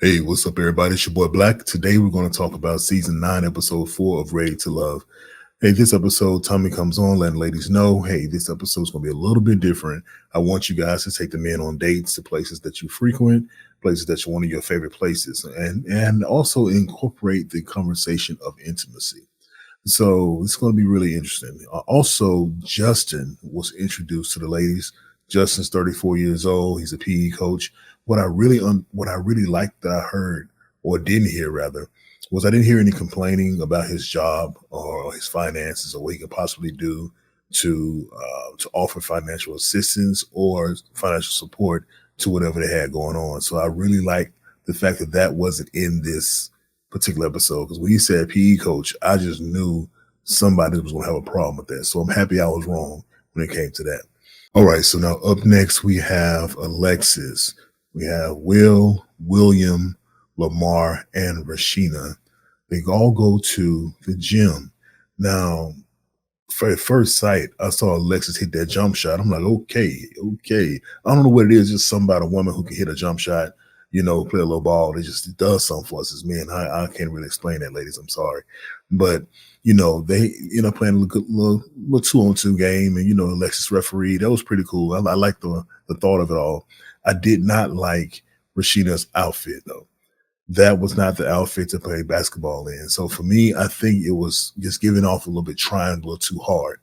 Hey, what's up, everybody? It's your boy Black. Today, we're going to talk about season 9, episode 4 of Ready to Love. Hey, this episode, Tommy comes on, letting ladies know, hey, this episode is going to be a little bit different. I want you guys to take the men on dates to places that you frequent, places that are one of your favorite places, and also incorporate the conversation of intimacy. So it's going to be really interesting. Also, Justin was introduced to the ladies. Justin's 34 years old. He's a PE coach. What I really liked that I heard or didn't hear rather was I didn't hear any complaining about his job or his finances or what he could possibly do to offer financial assistance or financial support to whatever they had going on. So I really like the fact that that wasn't in this particular episode, because when he said PE coach, I just knew somebody was going to have a problem with that. So I'm happy I was wrong when it came to that. All right, so now up next we have Alexis. We have Will, William, Lamar, and Rasheeah. They all go to the gym. Now, for at first sight, I saw Alexis hit that jump shot. I'm like, okay. I don't know what it is, just something about a woman who can hit a jump shot, play a little ball. It just does something for us as men. I can't really explain that, ladies. I'm sorry. But, they end up playing a little 2-on-2 game, and, Alexis referee. That was pretty cool. I like the thought of it all. I did not like Rasheeah's outfit, though. That was not the outfit to play basketball in. So for me, I think it was just giving off a little bit, trying a little too hard.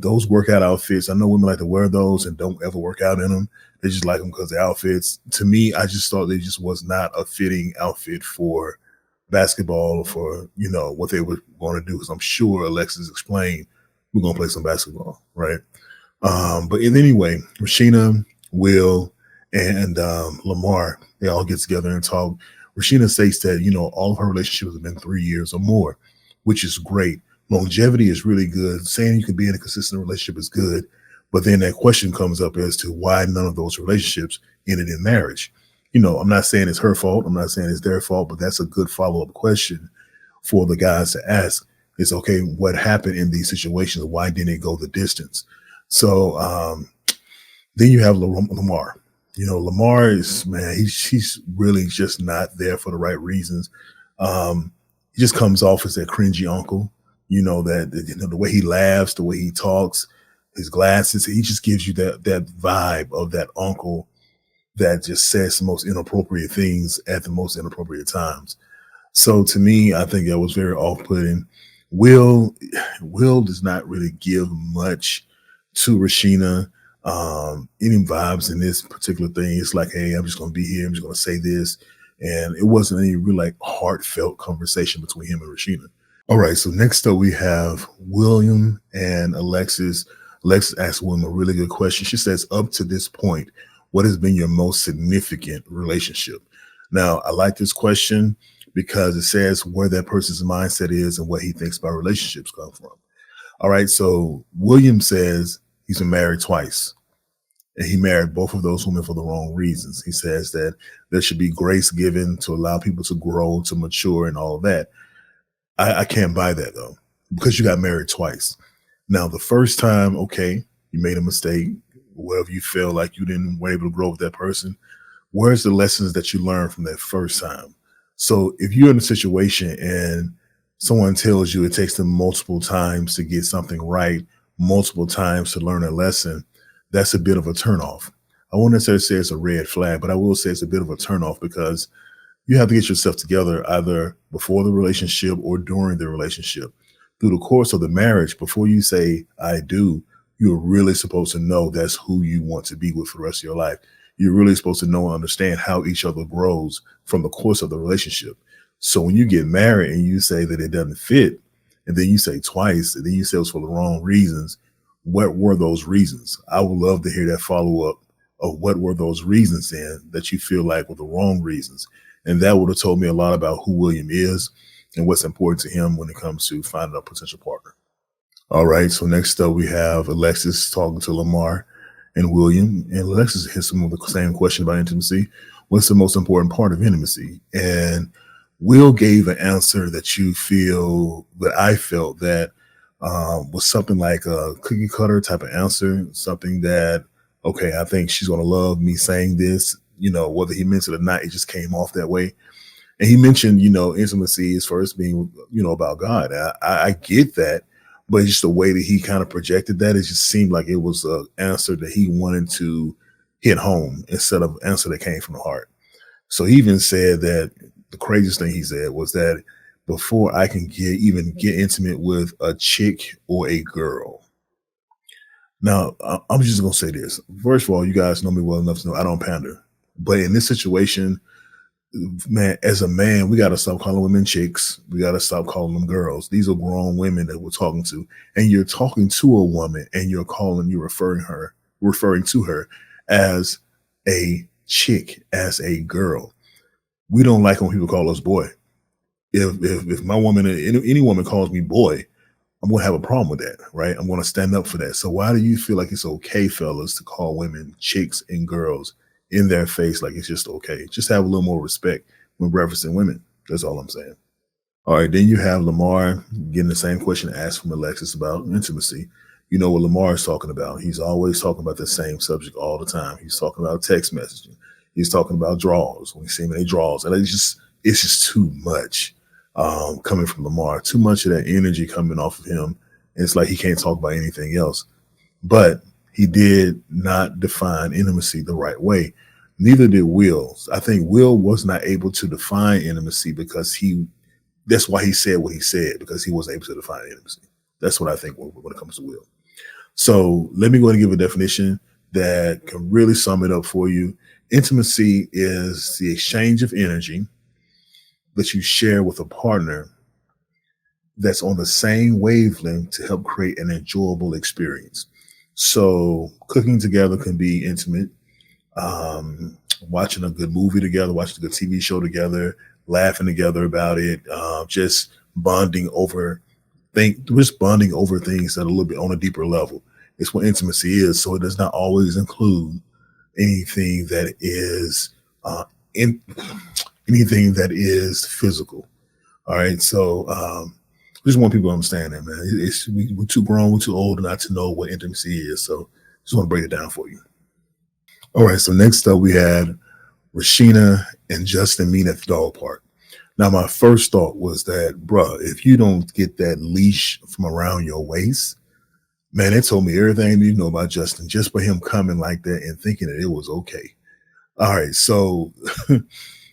Those workout outfits, I know women like to wear those and don't ever work out in them. They just like them because the outfits. To me, I just thought they just was not a fitting outfit for basketball or for, what they were going to do. Because I'm sure Alexis explained, we're going to play some basketball, right? But anyway, Rasheeah, Will, and Lamar, they all get together and talk. Rasheeah states that, all of her relationships have been 3 years or more, which is great. Longevity is really good. Saying you can be in a consistent relationship is good. But then that question comes up as to why none of those relationships ended in marriage. I'm not saying it's her fault. I'm not saying it's their fault, but that's a good follow-up question for the guys to ask. Is, okay, what happened in these situations? Why didn't it go the distance? So then you have Lamar. Lamar is, man, he's really just not there for the right reasons. He just comes off as that cringy uncle, that the way he laughs, the way he talks, his glasses, he just gives you that vibe of that uncle that just says the most inappropriate things at the most inappropriate times. So to me, I think that was very off-putting. Will does not really give much to Rasheeah. Any vibes in this particular thing. It's like, hey, I'm just going to be here. I'm just going to say this. And it wasn't any real heartfelt conversation between him and Rasheeah. All right. So next up we have William and Alexis. Alexis asks William a really good question. She says, up to this point, what has been your most significant relationship? Now, I like this question because it says where that person's mindset is and what he thinks about relationships come from. All right. So William says he's been married twice. And he married both of those women for the wrong reasons. He says that there should be grace given to allow people to grow, to mature, and all of that. I can't buy that, though, because you got married twice. Now, the first time, okay, you made a mistake, wherever you feel like you didn't were able to grow with that person. Where's the lessons that you learned from that first time? So if you're in a situation and someone tells you it takes them multiple times to get something right, multiple times to learn a lesson, that's a bit of a turnoff. I won't necessarily say it's a red flag, but I will say it's a bit of a turnoff because you have to get yourself together either before the relationship or during the relationship. Through the course of the marriage, before you say, I do, you're really supposed to know that's who you want to be with for the rest of your life. You're really supposed to know and understand how each other grows from the course of the relationship. So when you get married and you say that it doesn't fit, and then you say twice, and then you say it's for the wrong reasons, what were those reasons? I would love to hear that follow up of what were those reasons then that you feel like were the wrong reasons. And that would have told me a lot about who William is and what's important to him when it comes to finding a potential partner. All right. So next up, we have Alexis talking to Lamar and William. And Alexis hits him with the same question about intimacy. What's the most important part of intimacy? And Will gave an answer that I felt that was something like a cookie cutter type of answer, something that, okay, I think she's going to love me saying this. whether he meant it or not, it just came off that way. And he mentioned, intimacy is first being, about God. I get that, but just the way that he kind of projected that, it just seemed like it was an answer that he wanted to hit home instead of an answer that came from the heart. So he even said that the craziest thing he said was that before I can even get intimate with a chick or a girl. Now, I'm just gonna say this. First of all, you guys know me well enough to know I don't pander. But in this situation, man, as a man, we got to stop calling women chicks. We got to stop calling them girls. These are grown women that we're talking to, and you're talking to a woman, and you're referring to her as a chick, as a girl. We don't like when people call us boy. If my woman, any woman calls me boy, I'm gonna have a problem with that, right? I'm gonna stand up for that. So why do you feel like it's okay, fellas, to call women chicks and girls in their face like it's just okay? Just have a little more respect when referencing women. That's all I'm saying. All right, then you have Lamar getting the same question asked from Alexis about intimacy. You know what Lamar is talking about. He's always talking about the same subject all the time. He's talking about text messaging. He's talking about draws. When you see him in draws, and it's just too much coming from Lamar. Too much of that energy coming off of him. And it's like he can't talk about anything else. But he did not define intimacy the right way. Neither did Will. I think Will was not able to define intimacy because that's why he said what he said, because he wasn't able to define intimacy. That's what I think when it comes to Will. So let me go ahead and give a definition that can really sum it up for you. Intimacy is the exchange of energy that you share with a partner that's on the same wavelength to help create an enjoyable experience. So cooking together can be intimate. Watching a good movie together, watching a good TV show together, laughing together about it, just bonding over things that are a little bit on a deeper level. It's what intimacy is. So it does not always include anything that is in anything that is physical. All right. So just want people to understand that, man. We're too grown, we're too old not to know what intimacy is. So just want to break it down for you. All right. So next up we had Rasheeah and Justin meet at the dog park. Now, my first thought was that, bruh, if you don't get that leash from around your waist, man, it told me everything you know about Justin just by him coming like that and thinking that it was okay. All right. So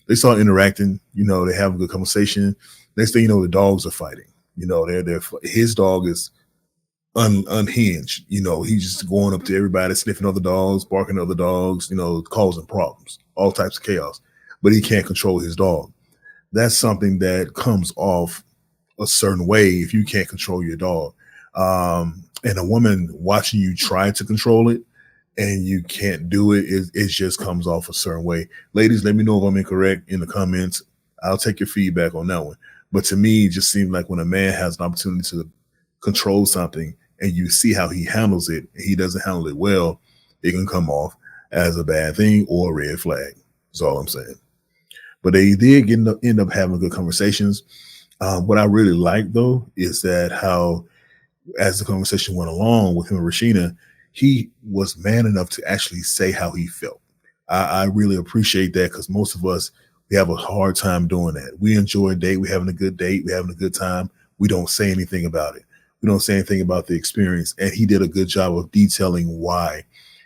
they start interacting, they have a good conversation. Next thing you know, the dogs are fighting. His dog is unhinged. He's just going up to everybody, sniffing other dogs, barking at other dogs, causing problems, all types of chaos. But he can't control his dog. That's something that comes off a certain way if you can't control your dog. And a woman watching you try to control it and you can't do it, it just comes off a certain way. Ladies, let me know if I'm incorrect in the comments. I'll take your feedback on that one. But to me, it just seems like when a man has an opportunity to control something and you see how he handles it, he doesn't handle it well, it can come off as a bad thing or a red flag. That's all I'm saying. But they did end up having good conversations. What I really like, though, is that how, as the conversation went along with him and Rasheeah, he was man enough to actually say how he felt. I really appreciate that because most of us, we have a hard time doing that. We enjoy a date. We're having a good date. We're having a good time. We don't say anything about it. We don't say anything about the experience. And he did a good job of detailing why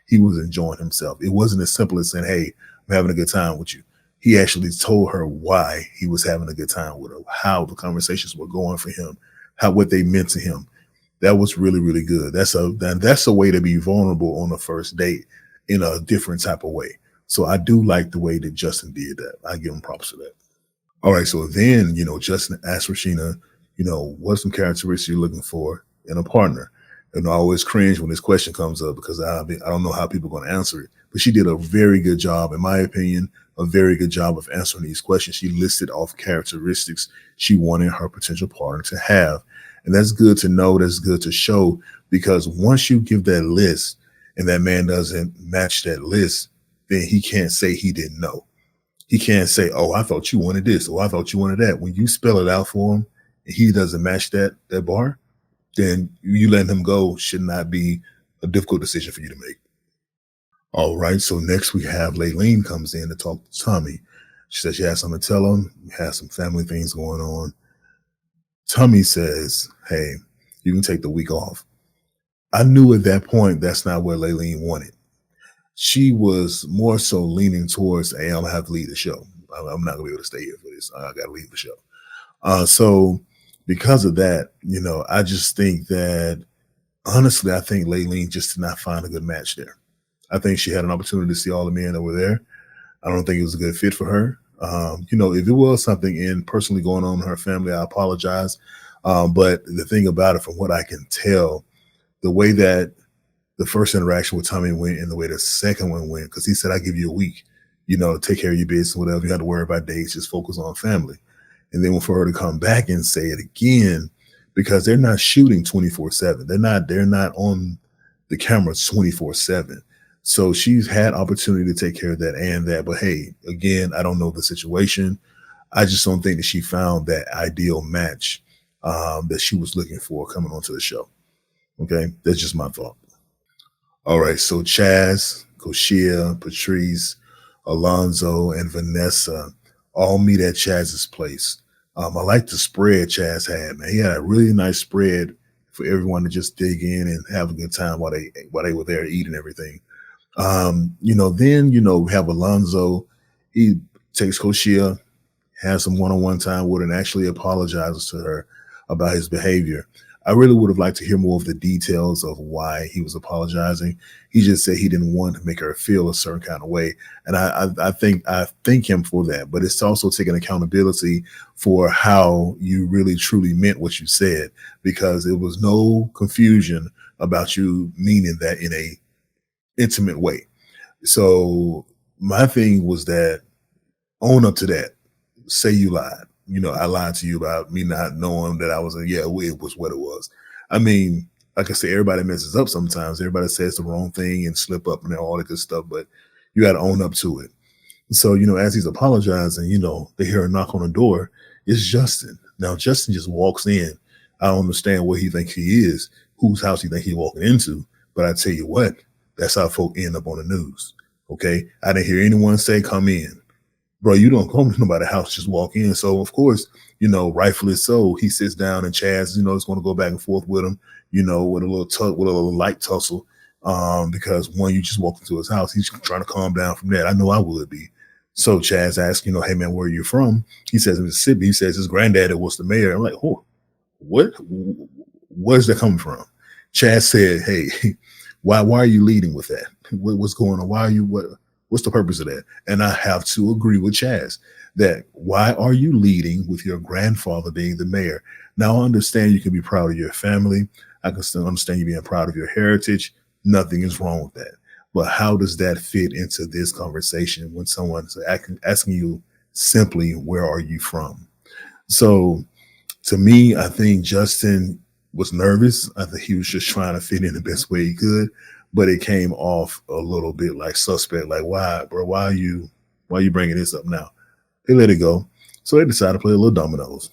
he was enjoying himself. It wasn't as simple as saying, hey, I'm having a good time with you. He actually told her why he was having a good time with her, how the conversations were going for him, what they meant to him. That was really, really good. That's a way to be vulnerable on the first date in a different type of way. So I do like the way that Justin did that. I give him props for that. All right. So then, Justin asked Rasheeah, what's some characteristics you're looking for in a partner? And I always cringe when this question comes up because I don't know how people are going to answer it. But she did a very good job, in my opinion, a very good job of answering these questions. She listed off characteristics she wanted her potential partner to have. And that's good to know. That's good to show, because once you give that list and that man doesn't match that list, then he can't say he didn't know. He can't say, oh, I thought you wanted this, or I thought you wanted that. When you spell it out for him and he doesn't match that bar, then you letting him go should not be a difficult decision for you to make. All right. So next we have Laylleh comes in to talk to Tommy. She says she has something to tell him. Has some family things going on. Tommy says, "Hey, you can take the week off." I knew at that point that's not what Laylleh wanted. She was more so leaning towards, "Hey, I'm gonna have to leave the show. I'm not gonna be able to stay here for this. I gotta leave the show." So because of that, I just think that honestly, I think Laylleh just did not find a good match there. I think she had an opportunity to see all the men that were there. I don't think it was a good fit for her. If it was something in personally going on in her family, I apologize. But the thing about it, from what I can tell, the way that the first interaction with Tommy went and the way the second one went, because he said, "I give you a week, take care of your business, whatever. You have to worry about dates, just focus on family." And then for her to come back and say it again, because they're not shooting 24/7. They're not on the camera 24/7. So she's had opportunity to take care of that and that. But hey, again, I don't know the situation. I just don't think that she found that ideal match that she was looking for coming onto the show. Okay. That's just my thought. All right. So Chaz, Koshia, Patrice, Alonso, and Vanessa all meet at Chaz's place. I like the spread Chaz had, man. He had a really nice spread for everyone to just dig in and have a good time while they were there eating everything. Then we have Alonso. He takes Koshia, has some one-on-one time with her, and actually apologizes to her about his behavior. I really would have liked to hear more of the details of why he was apologizing. He just said he didn't want to make her feel a certain kind of way, and I thank him for that. But it's also taking accountability for how you really truly meant what you said, because it was no confusion about you meaning that in a intimate way. So my thing was that own up to that. Say you lied. I lied to you about me not knowing that I was yeah, it was what it was. I mean, like I say, everybody messes up sometimes. Everybody says the wrong thing and slip up and all that good stuff, but you got to own up to it. So, as he's apologizing, they hear a knock on the door. It's Justin. Now, Justin just walks in. I don't understand where he thinks he is, whose house he think he walking into. But I tell you what, that's how folk end up on the news. Okay. I didn't hear anyone say, "Come in." Bro, you don't come to nobody's house, just walk in. So of course, rightfully so, he sits down and Chaz, is going to go back and forth with him, with with a little light tussle. Because one, you just walk into his house, he's trying to calm down from that. I know I would be. So Chaz asks, "Hey man, where are you from?" He says Mississippi. He says his granddaddy was the mayor. I'm like, "Oh, what? Where's that coming from?" Chaz said, "Hey, why are you leading with that? What's going on? Why are you what's the purpose of that?" And I have to agree with Chaz that why are you leading with your grandfather being the mayor? Now I understand you can be proud of your family. I can still understand you being proud of your heritage. Nothing is wrong with that. But how does that fit into this conversation when someone's asking you simply, "Where are you from?" So to me, I think Justin was nervous. I think he was just trying to fit in the best way he could, but it came off a little bit like suspect. Like, why, bro? Why are you bringing this up now? They let it go. So they decided to play a little dominoes.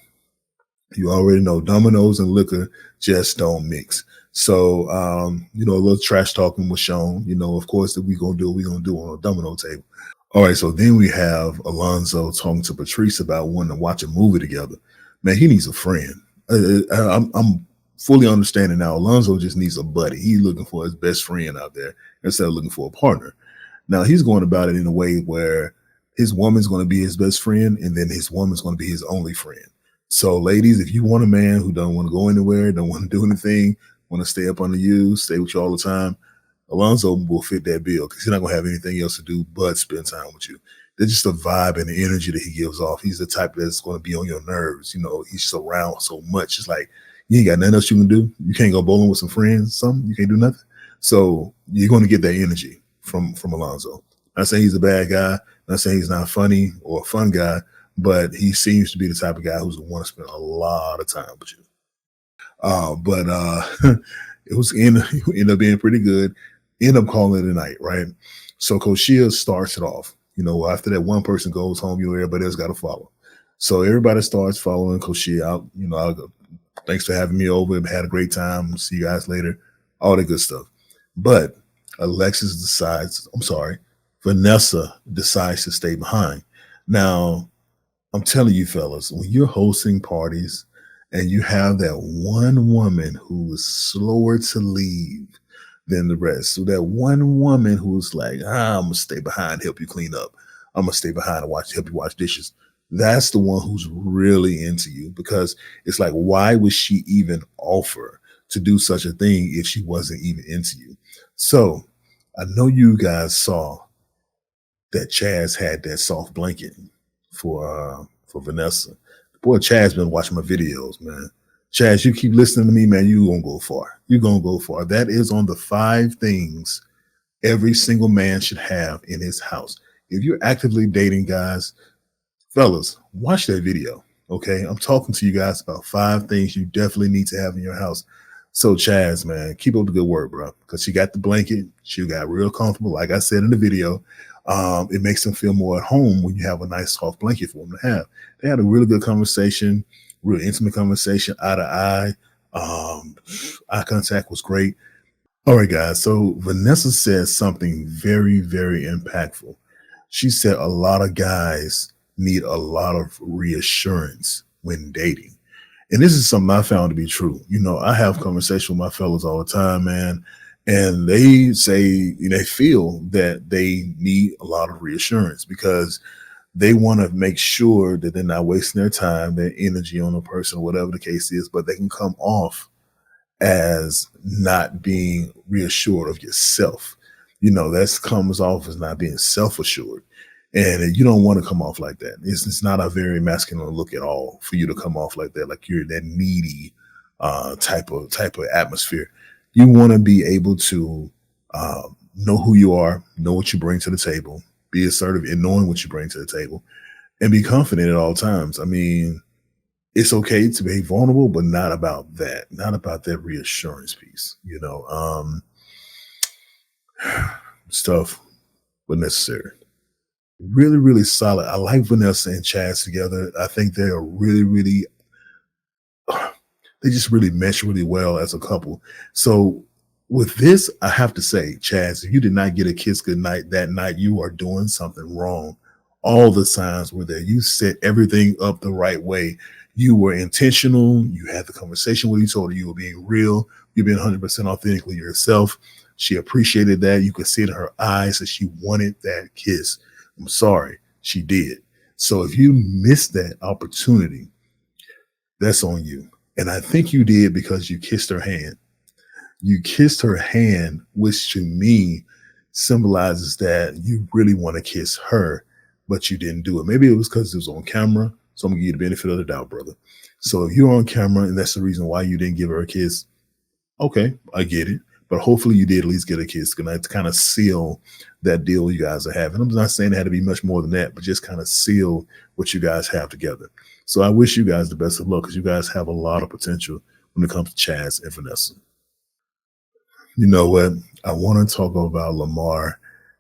You already know dominoes and liquor just don't mix. So, a little trash talking was shown. Of course, that we gonna do what we gonna do on a domino table. All right, so then we have Alonso talking to Patrice about wanting to watch a movie together. Man, he needs a friend. I'm fully understanding now. Alonso just needs a buddy. He's looking for his best friend out there instead of looking for a partner. Now he's going about it in a way where his woman's going to be his best friend, and then his woman's going to be his only friend. So, ladies, if you want a man who don't want to go anywhere, don't want to do anything, want to stay up under you, stay with you all the time, Alonso will fit that bill because he's not gonna have anything else to do but spend time with you. There's just the vibe and the energy that he gives off. He's the type that's going to be on your nerves. He's just around so much. It's like you ain't got nothing else you can do. You can't go bowling with some friends. Something you can't do nothing. So you're going to get that energy from Alonso. Not saying he's a bad guy. Not saying he's not funny or a fun guy, but he seems to be the type of guy who's going to want to spend a lot of time with you. But it was ended up being pretty good. End up calling it a night, right? So Koshia starts it off. After that one person goes home, everybody else got to follow. So everybody starts following Koshia out. I'll go, "Thanks for having me over. Had a great time. See you guys later." All that good stuff. But Vanessa decides to stay behind. Now, I'm telling you, fellas, when you're hosting parties and you have that one woman who is slower to leave than the rest, so that one woman who's like, I'm gonna stay behind, help you clean up. I'm gonna stay behind and help you wash dishes. That's the one who's really into you because it's like, why would she even offer to do such a thing if she wasn't even into you? So I know you guys saw that Chaz had that soft blanket for Vanessa. Boy, Chaz been watching my videos, man. Chaz, you keep listening to me, man. You gonna go far. You gonna go far. That is on the 5 things every single man should have in his house. If you're actively dating, guys, fellas, watch that video. Okay, I'm talking to you guys about 5 things you definitely need to have in your house. So, Chaz, man, keep up the good work, bro. Because she got the blanket, she got real comfortable. Like I said in the video, it makes them feel more at home when you have a nice soft blanket for them to have. They had a really good conversation, real intimate conversation, eye to eye. Eye contact was great. All right, guys. So Vanessa said something very, very impactful. She said a lot of guys need a lot of reassurance when dating. And this is something I found to be true. You know, I have conversations with my fellas all the time, man, and they say they feel that they need a lot of reassurance because they want to make sure that they're not wasting their time, their energy on a person, whatever the case is, but they can come off as not being reassured of yourself. You know, that comes off as not being self-assured. And you don't want to come off like that. It's not a very masculine look at all for you to come off like that, like you're that needy type of atmosphere. You want to be able to know who you are, know what you bring to the table, be assertive in knowing what you bring to the table, and be confident at all times. I mean, it's okay to be vulnerable, but not about that, not about that reassurance piece. You know, it's tough, but necessary. Really, really solid. I like Vanessa and Chaz together. I think they are really, really, they just really mesh really well as a couple. So with this, I have to say, Chaz, if you did not get a kiss goodnight that night, you are doing something wrong. All the signs were there. You set everything up the right way. You were intentional. You had the conversation with each other. You were being real. You're being 100% authentically yourself. She appreciated that. You could see it in her eyes that she wanted that kiss. I'm sorry, she did. So if you missed that opportunity, that's on you. And I think you did because you kissed her hand. You kissed her hand, which to me symbolizes that you really want to kiss her, but you didn't do it. Maybe it was because it was on camera. So I'm going to give you the benefit of the doubt, brother. So if you're on camera and that's the reason why you didn't give her a kiss, okay, I get it. But hopefully you did at least get a kiss to kind of seal that deal you guys are having. I'm not saying it had to be much more than that, but just kind of seal what you guys have together. So I wish you guys the best of luck because you guys have a lot of potential when it comes to Chaz and Vanessa. You know what? I want to talk about Lamar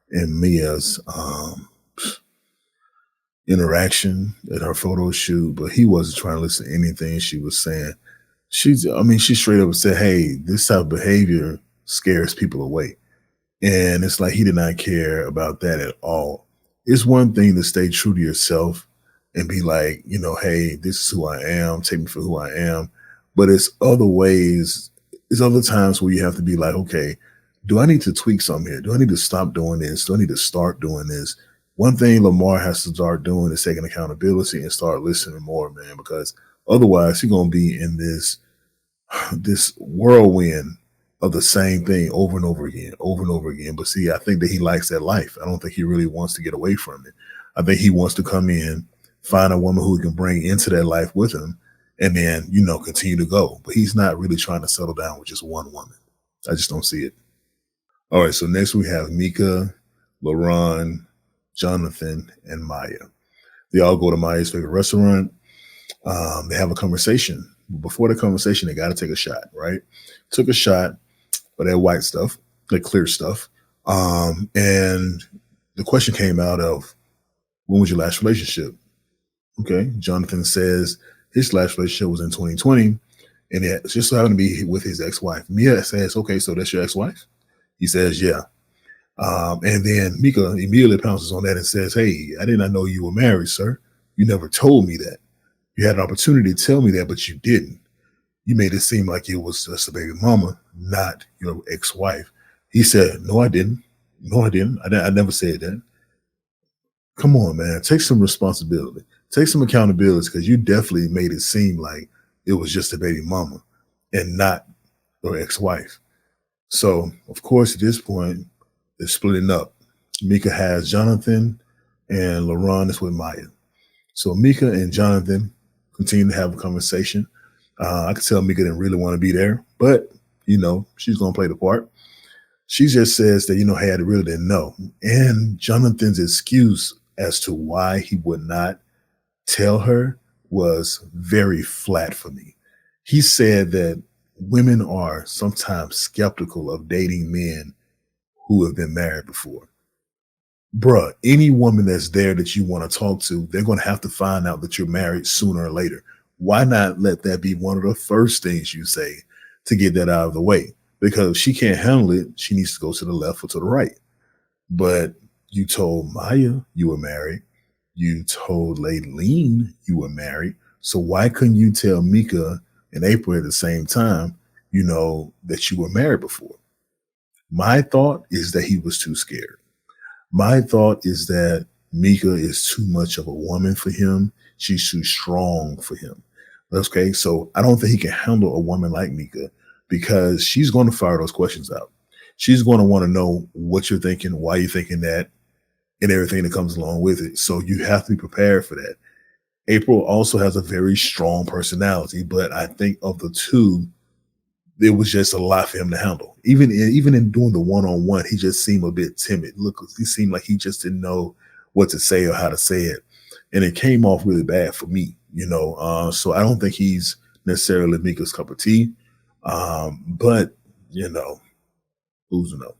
and Mia's interaction at her photo shoot, but he wasn't trying to listen to anything she was saying. She straight up said, hey, this type of behavior scares people away. And it's like he did not care about that at all. It's one thing to stay true to yourself and be like, you know, hey, this is who I am, take me for who I am. But it's other ways, it's other times where you have to be like, okay, do I need to tweak something here? Do I need to stop doing this? Do I need to start doing this? One thing Lamar has to start doing is taking accountability and start listening more, man, because otherwise he's going to be in this whirlwind of the same thing over and over again, over and over again. But see, I think that he likes that life. I don't think he really wants to get away from it. I think he wants to come in, find a woman who he can bring into that life with him, and then, you know, continue to go. But he's not really trying to settle down with just one woman. I just don't see it. All right, so next we have Mika, LaRon, Jonathan, and Maya. They all go to Maya's favorite restaurant. They have a conversation. Before the conversation, they got to take a shot, right? Took a shot of that white stuff, that clear stuff. And the question came out of, when was your last relationship? Okay. Jonathan says his last relationship was in 2020, and it just so happened to be with his ex-wife. Mia says, okay, so that's your ex-wife? He says, yeah. And then Mika immediately pounces on that and says, "Hey, I did not know you were married, sir. You never told me that. You had an opportunity to tell me that, but you didn't. You made it seem like it was just a baby mama, not your ex-wife." He said, "No, I didn't. No, I didn't. I never said that." Come on, man. Take some responsibility. Take some accountability because you definitely made it seem like it was just a baby mama and not your ex-wife. So, of course, at this point, they're splitting up. Mika has Jonathan and LaRon is with Maya. So Mika and Jonathan continue to have a conversation. I could tell Mika didn't really want to be there, but she's gonna play the part. She just says that, hey, I really didn't know. And Jonathan's excuse as to why he would not tell her was very flat for me. He said that women are sometimes skeptical of dating men who have been married before. Bruh, any woman that's there that you want to talk to, they're going to have to find out that you're married sooner or later. Why not let that be one of the first things you say to get that out of the way? Because if she can't handle it, she needs to go to the left or to the right. But you told Maya you were married. You told Leen you were married. So why couldn't you tell Mika and April at the same time, that you were married before? My thought is that he was too scared. My thought is that Mika is too much of a woman for him. She's too strong for him. Okay, so I don't think he can handle a woman like Mika because she's going to fire those questions out. She's going to want to know what you're thinking, why you're thinking that, and everything that comes along with it. So you have to be prepared for that. April also has a very strong personality, but I think of the two, it was just a lot for him to handle. Even in doing the one-on-one, he just seemed a bit timid. Look, he seemed like he just didn't know what to say or how to say it, and it came off really bad for me. So I don't think he's necessarily Mika's cup of tea. But who's to know?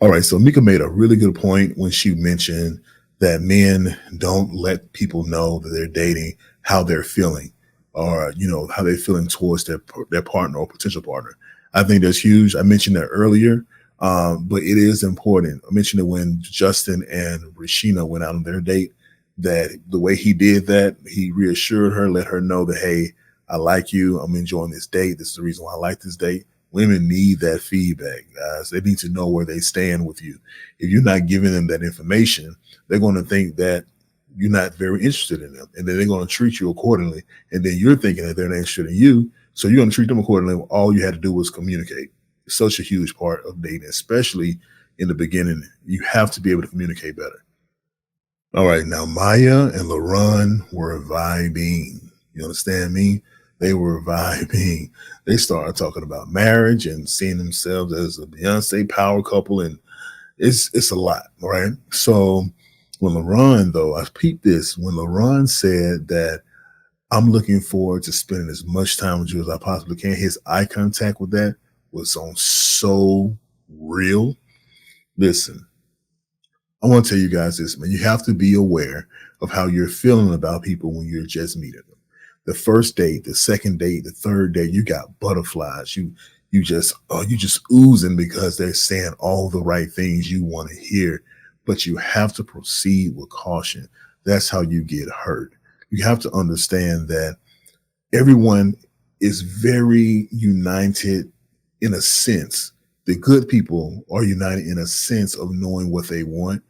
All right, so Mika made a really good point when she mentioned that men don't let people know that they're dating how they're feeling or how they're feeling towards their partner or potential partner. I think that's huge. I mentioned that earlier, but it is important. I mentioned it when Justin and Rasheeah went out on their date, that the way he did that, he reassured her, let her know that, hey, I like you. I'm enjoying this date. This is the reason why I like this date. Women need that feedback, guys. They need to know where they stand with you. If you're not giving them that information, they're going to think that you're not very interested in them. And then they're going to treat you accordingly. And then you're thinking that they're not interested in you. So you're going to treat them accordingly. All you had to do was communicate. It's such a huge part of dating, especially in the beginning. You have to be able to communicate better. All right. Now, Maya and LaRon were vibing. You understand me? They were vibing. They started talking about marriage and seeing themselves as a Beyonce power couple. And it's a lot. Right. So when LaRon, though, I peeped this when LaRon said that I'm looking forward to spending as much time with you as I possibly can. His eye contact with that was on so real. Listen, I want to tell you guys this, man. You have to be aware of how you're feeling about people when you're just meeting them. The first date, the second date, the third date, you got butterflies. You just oozing because they're saying all the right things you want to hear, but you have to proceed with caution. That's how you get hurt. You have to understand that everyone is very united in a sense. The good people are united in a sense of knowing what they want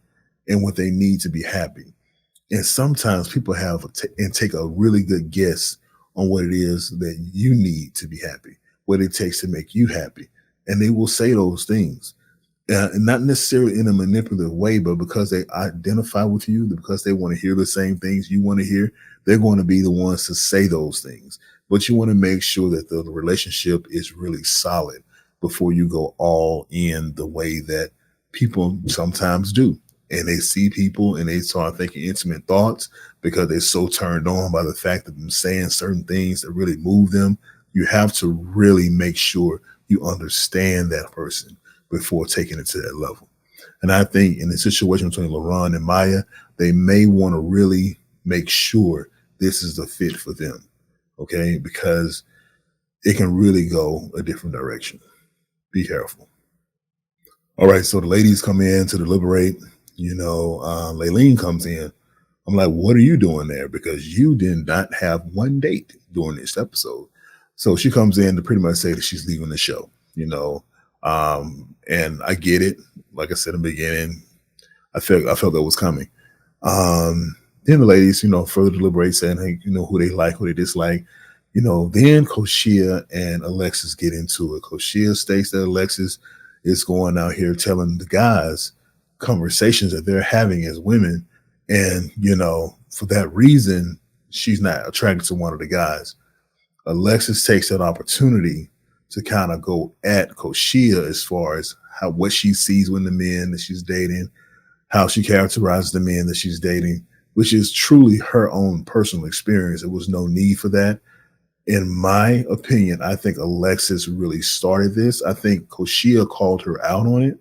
and what they need to be happy. And sometimes people and take a really good guess on what it is that you need to be happy, what it takes to make you happy. And they will say those things. And not necessarily in a manipulative way, but because they identify with you, because they want to hear the same things you want to hear, they're going to be the ones to say those things. But you want to make sure that the relationship is really solid before you go all in the way that people sometimes do. And they see people and they start thinking intimate thoughts because they're so turned on by the fact that them saying certain things that really move them. You have to really make sure you understand that person before taking it to that level. And I think in the situation between LaRon and Maya, they may want to really make sure this is the fit for them. Okay. Because it can really go a different direction. Be careful. All right, so the ladies come in to deliberate. Laylleh comes in. I'm like, what are you doing there? Because you did not have one date during this episode. So she comes in to pretty much say that she's leaving the show, and I get it. Like I said in the beginning, I felt that was coming. Then the ladies, further deliberate, saying, hey, who they like, who they dislike. Then Koshia and Alexis get into it. Koshia states that Alexis is going out here telling the guys conversations that they're having as women. And, for that reason, she's not attracted to one of the guys. Alexis takes that opportunity to kind of go at Koshia as far as what she sees when the men that she's dating, how she characterizes the men that she's dating, which is truly her own personal experience. There was no need for that. In my opinion, I think Alexis really started this. I think Koshia called her out on it,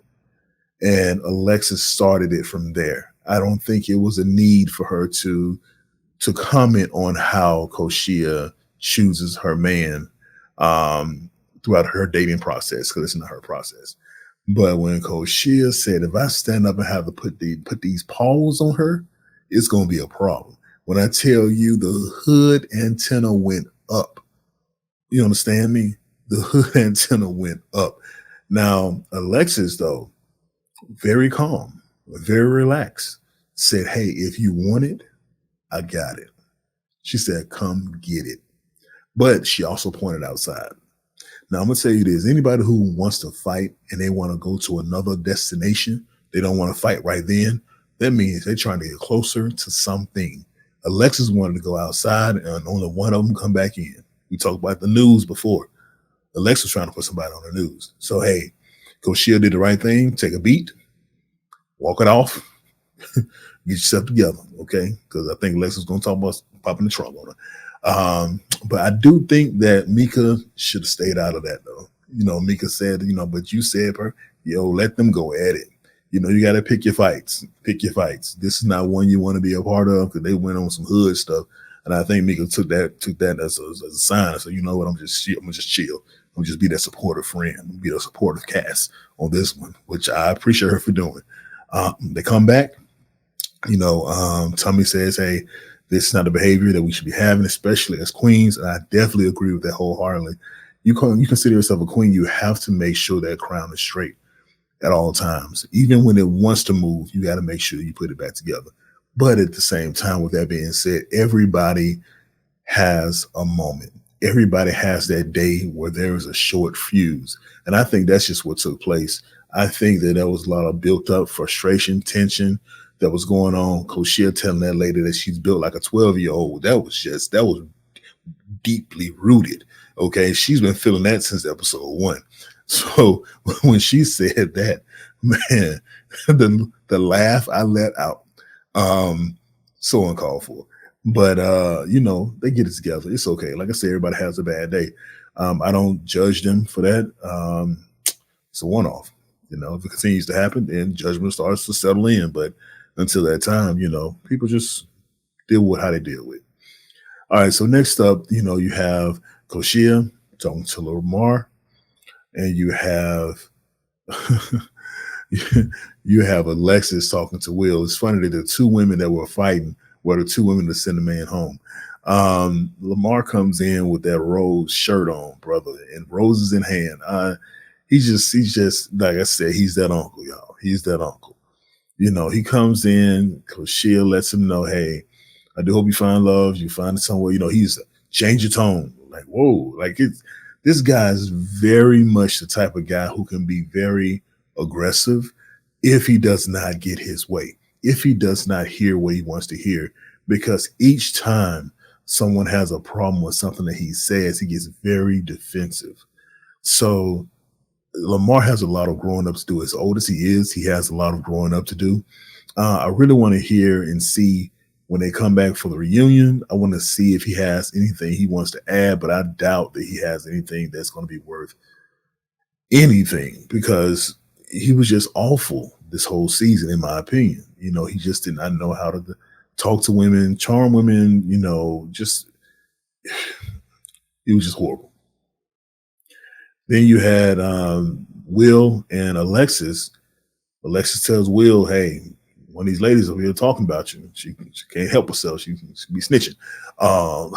and Alexis started it from there. I don't think it was a need for her to comment on how Koshia chooses her man throughout her dating process, because it's not her process. But when Koshia said, if I stand up and have to put these paws on her, it's going to be a problem. When I tell you the hood antenna went up, you understand me? The hood antenna went up. Now, Alexis, though, very calm, very relaxed, said, hey, if you want it, I got it. She said, come get it. But she also pointed outside. Now, I'm going to tell you this. Anybody who wants to fight and they want to go to another destination, they don't want to fight right then, that means they're trying to get closer to something. Alexis wanted to go outside and only one of them come back in. We talked about the news before. Alexis was trying to put somebody on the news. So, hey, Koshia did the right thing. Take a beat, walk it off, get yourself together, okay? Because I think Alexis is going to talk about popping the trunk on her. But I do think that Mika should have stayed out of that, though. Mika said, but you said, let them go at it. You got to pick your fights. Pick your fights. This is not one you want to be a part of, because they went on some hood stuff. And I think Mika took that as a sign. So, you know what? I'm gonna just chill. I'm just be that supportive friend, be a supportive cast on this one, which I appreciate her for doing. They come back. Tommy says, hey, this is not a behavior that we should be having, especially as queens. And I definitely agree with that wholeheartedly. You consider yourself a queen, you have to make sure that crown is straight at all times. Even when it wants to move, you got to make sure you put it back together. But at the same time, with that being said, everybody has a moment. Everybody has that day where there is a short fuse. And I think that's just what took place. I think that there was a lot of built up frustration, tension that was going on. Koshia telling that lady that she's built like a 12-year-old. That was deeply rooted. Okay. She's been feeling that since episode 1. So when she said that, man, the laugh I let out, so uncalled for. But they get it together. It's okay. Like I said, everybody has a bad day. I don't judge them for that. It's a one-off. If it continues to happen, then judgment starts to settle in. But until that time, people just deal with how they deal with. All right. So next up, you have Koshia talking to Lamar, and you have you have Alexis talking to Will. It's funny that the two women that were fighting were the two women that sent the man home. Lamar comes in with that rose shirt on, brother, and roses in hand. He's just like I said, he's that uncle, y'all. He's that uncle. He comes in, Koshia lets him know, hey, I do hope you find love. You find it somewhere. He's change your tone. Like, whoa, like this guy is very much the type of guy who can be very aggressive if he does not get his way, if he does not hear what he wants to hear, because each time someone has a problem with something that he says, he gets very defensive. So Lamar has a lot of growing up to do. As old as he is, he has a lot of growing up to do. I really want to hear and see when they come back for the reunion. I want to see if he has anything he wants to add, but I doubt that he has anything that's going to be worth anything, because he was just awful this whole season, in my opinion. He just did not know how to talk to women, charm women, just it was just horrible. Then you had Will and Alexis. Alexis tells Will, hey, one of these ladies over here talking about you. She can't help herself. She be snitching. Um,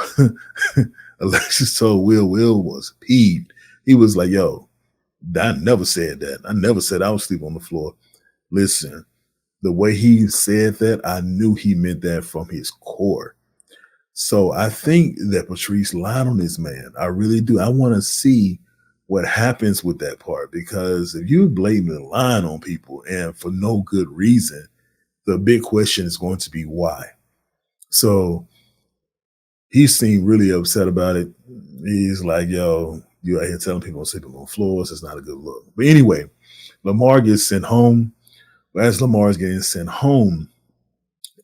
Alexis told Will was peeved. He was like, yo, I never said that. I never said I was sleeping on the floor. Listen, the way he said that, I knew he meant that from his core. So I think that Patrice lied on this man. I really do. I want to see what happens with that part, because if you blatantly lying on people and for no good reason, the big question is going to be why. So he seemed really upset about it. He's like, yo, you out here telling people I'm sleeping on floors. It's not a good look. But anyway, Lamar gets sent home. As Lamar is getting sent home,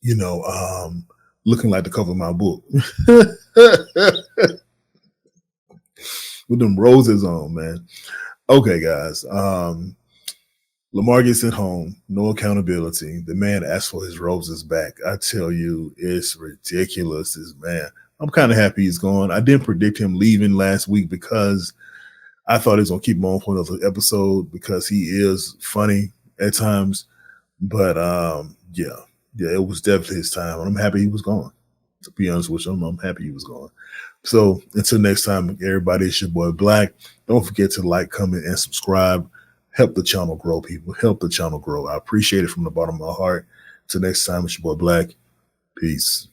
looking like the cover of my book. With them roses on, man. Okay, guys. Lamar gets sent home, no accountability. The man asks for his roses back. I tell you, it's ridiculous. This man. I'm kind of happy he's gone. I didn't predict him leaving last week because I thought he was gonna keep him on for another episode because he is funny at times. But yeah, it was definitely his time. And I'm happy he was gone. To be honest with you, I'm happy he was gone. So until next time, everybody, it's your boy Black. Don't forget to like, comment, and subscribe. Help the channel grow, people. Help the channel grow. I appreciate it from the bottom of my heart. Till next time, it's your boy Black. Peace.